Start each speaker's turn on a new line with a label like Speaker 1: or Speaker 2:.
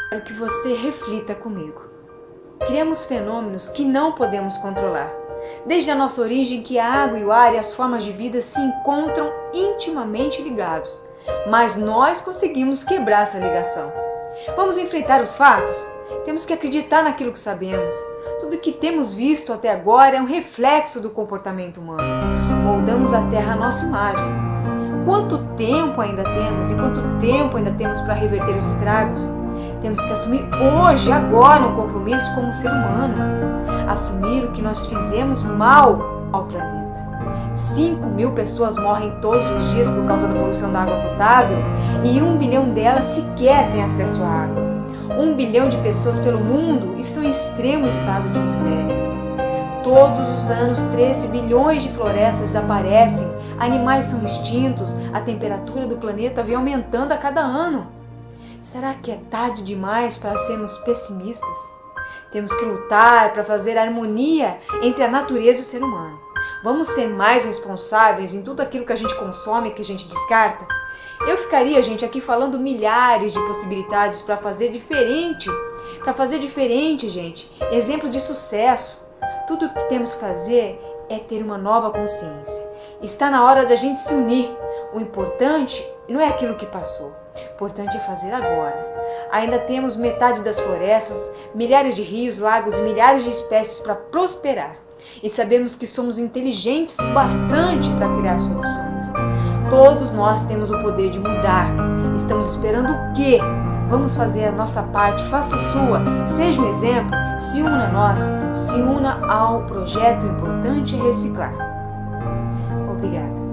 Speaker 1: Quero que você reflita comigo. Criamos fenômenos que não podemos controlar. Desde a nossa origem que a água e o ar e as formas de vida se encontram intimamente ligados. Mas nós conseguimos quebrar essa ligação. Vamos enfrentar os fatos? Temos que acreditar naquilo que sabemos. Tudo que temos visto até agora é um reflexo do comportamento humano. Moldamos a Terra à nossa imagem. Quanto tempo ainda temos e quanto tempo ainda temos para reverter os estragos? Temos que assumir hoje, agora, um compromisso como ser humano. Assumir o que nós fizemos mal ao planeta. 5.000 pessoas morrem todos os dias por causa da poluição da água potável e 1 bilhão delas sequer têm acesso à água. 1 bilhão de pessoas pelo mundo estão em extremo estado de miséria. Todos os anos, 13 bilhões de florestas desaparecem, animais são extintos, a temperatura do planeta vem aumentando a cada ano. Será que é tarde demais para sermos pessimistas? Temos que lutar para fazer harmonia entre a natureza e o ser humano. Vamos ser mais responsáveis em tudo aquilo que a gente consome e que a gente descarta? Eu ficaria, gente, aqui falando milhares de possibilidades para fazer diferente. Gente. Exemplos de sucesso. Tudo o que temos que fazer é ter uma nova consciência. Está na hora da gente se unir. O importante não é aquilo que passou. O importante é fazer agora. Ainda temos metade das florestas, milhares de rios, lagos e milhares de espécies para prosperar. E sabemos que somos inteligentes bastante para criar soluções. Todos nós temos o poder de mudar. Estamos esperando o quê? Vamos fazer a nossa parte, faça a sua, seja um exemplo, se una a nós, se una ao projeto. O importante é reciclar. Obrigada.